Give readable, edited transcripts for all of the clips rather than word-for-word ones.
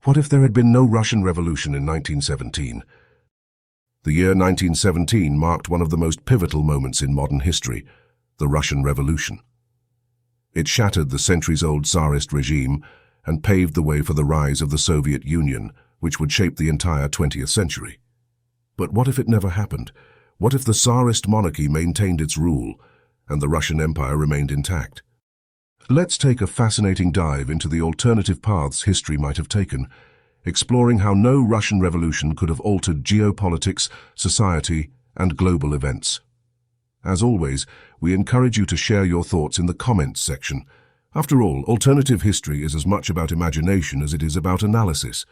What if there had been no Russian Revolution in 1917? The year 1917 marked one of the most pivotal moments in modern history, the Russian Revolution. It shattered the centuries-old Tsarist regime and paved the way for the rise of the Soviet Union, which would shape the entire 20th century. But what if it never happened? What if the Tsarist monarchy maintained its rule and the Russian Empire remained intact? Let's take a fascinating dive into the alternative paths history might have taken, exploring how no Russian revolution could have altered geopolitics, society, and global events. As always, we encourage you to share your thoughts in the comments section. After all, alternative history is as much about imagination as it is about analysis.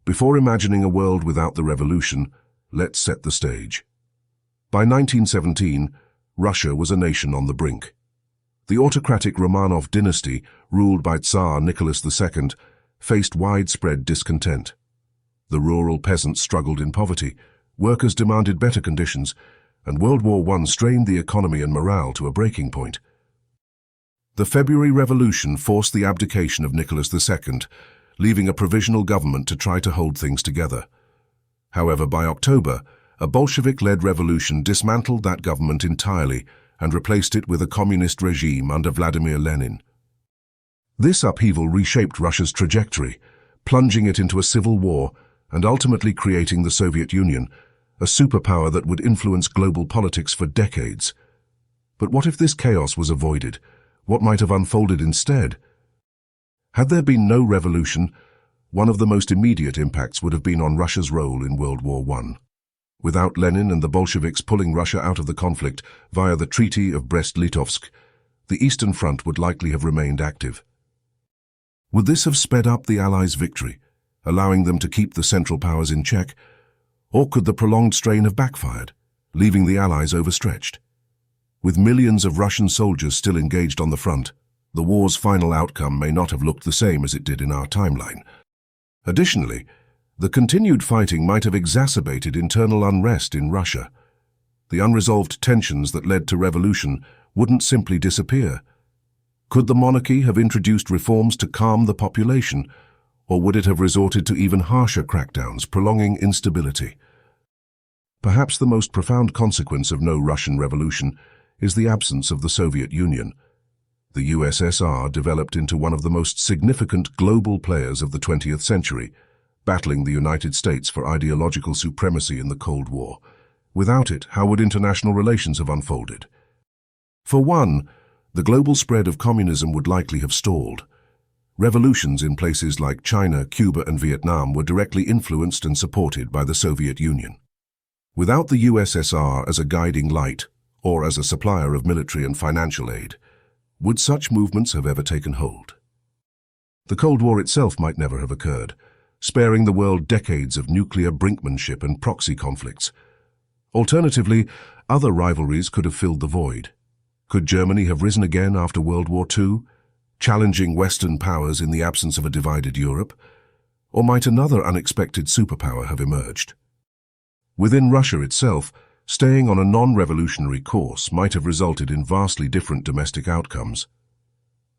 Before imagining a world without the revolution, let's set the stage. By 1917, Russia was a nation on the brink. The autocratic Romanov dynasty, ruled by Tsar Nicholas II, faced widespread discontent. The rural peasants struggled in poverty, workers demanded better conditions, and World War I strained the economy and morale to a breaking point. The February Revolution forced the abdication of Nicholas II, leaving a provisional government to try to hold things together. However, by October, a Bolshevik-led revolution dismantled that government entirely and replaced it with a communist regime under Vladimir Lenin. This upheaval reshaped Russia's trajectory, plunging it into a civil war and ultimately creating the Soviet Union, a superpower that would influence global politics for decades. But what if this chaos was avoided? What might have unfolded instead? Had there been no revolution, one of the most immediate impacts would have been on Russia's role in World War I. Without Lenin and the Bolsheviks pulling Russia out of the conflict via the Treaty of Brest-Litovsk, the Eastern Front would likely have remained active. Would this have sped up the Allies' victory, allowing them to keep the Central Powers in check? Or could the prolonged strain have backfired, leaving the Allies overstretched? With millions of Russian soldiers still engaged on the front, the war's final outcome may not have looked the same as it did in our timeline. Additionally, the continued fighting might have exacerbated internal unrest in Russia. The unresolved tensions that led to revolution wouldn't simply disappear. Could the monarchy have introduced reforms to calm the population, or would it have resorted to even harsher crackdowns, prolonging instability? Perhaps the most profound consequence of no Russian revolution is the absence of the Soviet Union. The USSR developed into one of the most significant global players of the 20th century, battling the United States for ideological supremacy in the Cold War. Without it, how would international relations have unfolded? For one, the global spread of communism would likely have stalled. Revolutions in places like China, Cuba, and Vietnam were directly influenced and supported by the Soviet Union. Without the USSR as a guiding light, or as a supplier of military and financial aid, would such movements have ever taken hold? The Cold War itself might never have occurred, sparing the world decades of nuclear brinkmanship and proxy conflicts. Alternatively, other rivalries could have filled the void. Could Germany have risen again after World War II, challenging Western powers in the absence of a divided Europe? Or might another unexpected superpower have emerged? Within Russia itself, staying on a non-revolutionary course might have resulted in vastly different domestic outcomes.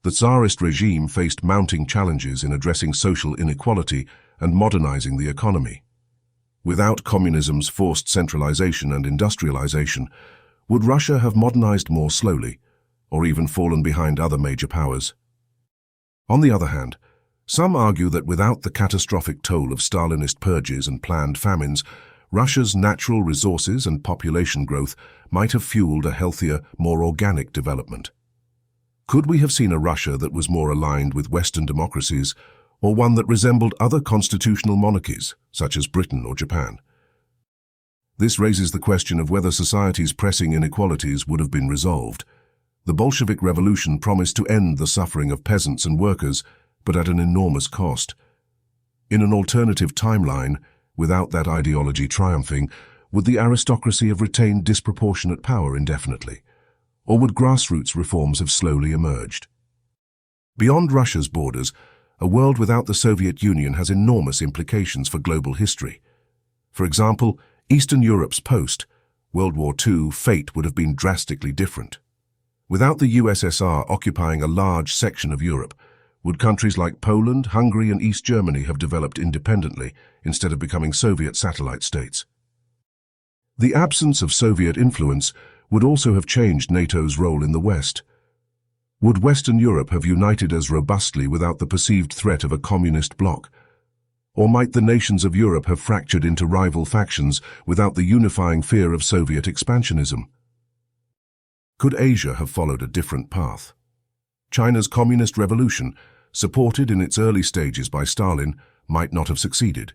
The Tsarist regime faced mounting challenges in addressing social inequality and modernizing the economy. Without communism's forced centralization and industrialization, would Russia have modernized more slowly, or even fallen behind other major powers? On the other hand, some argue that without the catastrophic toll of Stalinist purges and planned famines, Russia's natural resources and population growth might have fueled a healthier, more organic development. Could we have seen a Russia that was more aligned with Western democracies, or one that resembled other constitutional monarchies, such as Britain or Japan? This raises the question of whether society's pressing inequalities would have been resolved. The Bolshevik Revolution promised to end the suffering of peasants and workers, but at an enormous cost. In an alternative timeline, without that ideology triumphing, would the aristocracy have retained disproportionate power indefinitely? Or would grassroots reforms have slowly emerged? Beyond Russia's borders, a world without the Soviet Union has enormous implications for global history. For example, Eastern Europe's post-World War II fate would have been drastically different. Without the USSR occupying a large section of Europe, Would countries like Poland, Hungary, and East Germany have developed independently instead of becoming Soviet satellite states? The absence of Soviet influence would also have changed NATO's role in the West. Would Western Europe have united as robustly without the perceived threat of a communist bloc? Or might the nations of Europe have fractured into rival factions without the unifying fear of Soviet expansionism? Could Asia have followed a different path? China's communist revolution, supported in its early stages by Stalin, might not have succeeded,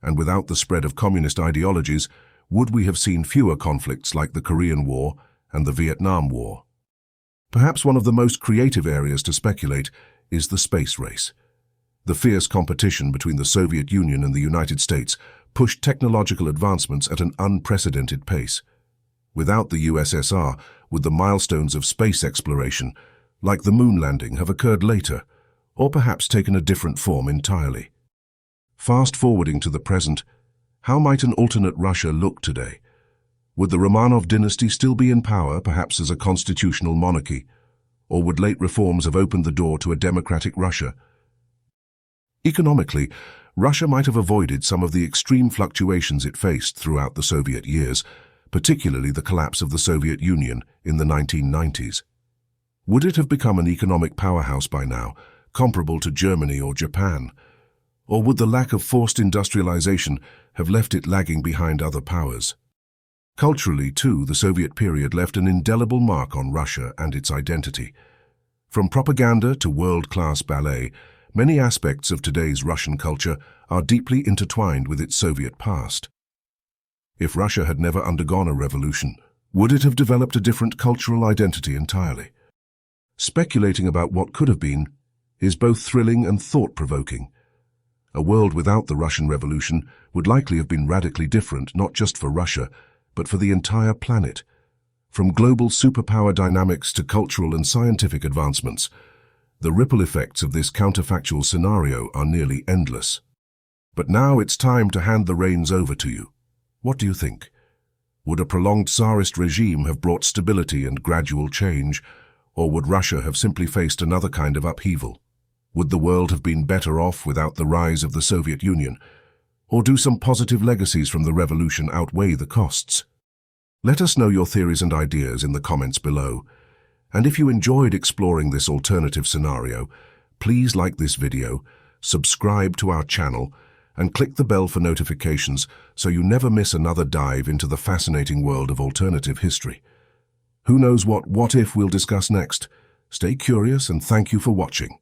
and without the spread of communist ideologies, would we have seen fewer conflicts like the Korean War and the Vietnam War? Perhaps one of the most creative areas to speculate is the space race. The fierce competition between the Soviet Union and the United States pushed technological advancements at an unprecedented pace. Without the USSR, would the milestones of space exploration, like the moon landing, have occurred later, or perhaps taken a different form entirely? Fast-forwarding to the present, how might an alternate Russia look today? Would the Romanov dynasty still be in power, perhaps as a constitutional monarchy? Or would late reforms have opened the door to a democratic Russia? Economically, Russia might have avoided some of the extreme fluctuations it faced throughout the Soviet years, particularly the collapse of the Soviet Union in the 1990s. Would it have become an economic powerhouse by now, comparable to Germany or Japan? Or would the lack of forced industrialization have left it lagging behind other powers? Culturally, too, the Soviet period left an indelible mark on Russia and its identity. From propaganda to world-class ballet, many aspects of today's Russian culture are deeply intertwined with its Soviet past. If Russia had never undergone a revolution, would it have developed a different cultural identity entirely? Speculating about what could have been is both thrilling and thought-provoking. A world without the Russian Revolution would likely have been radically different, not just for Russia, but for the entire planet. From global superpower dynamics to cultural and scientific advancements, the ripple effects of this counterfactual scenario are nearly endless. But now it's time to hand the reins over to you. What do you think? Would a prolonged Tsarist regime have brought stability and gradual change, or would Russia have simply faced another kind of upheaval? Would the world have been better off without the rise of the Soviet Union? Or do some positive legacies from the revolution outweigh the costs? Let us know your theories and ideas in the comments below. And if you enjoyed exploring this alternative scenario, please like this video, subscribe to our channel, and click the bell for notifications so you never miss another dive into the fascinating world of alternative history. Who knows what if we'll discuss next? Stay curious and thank you for watching.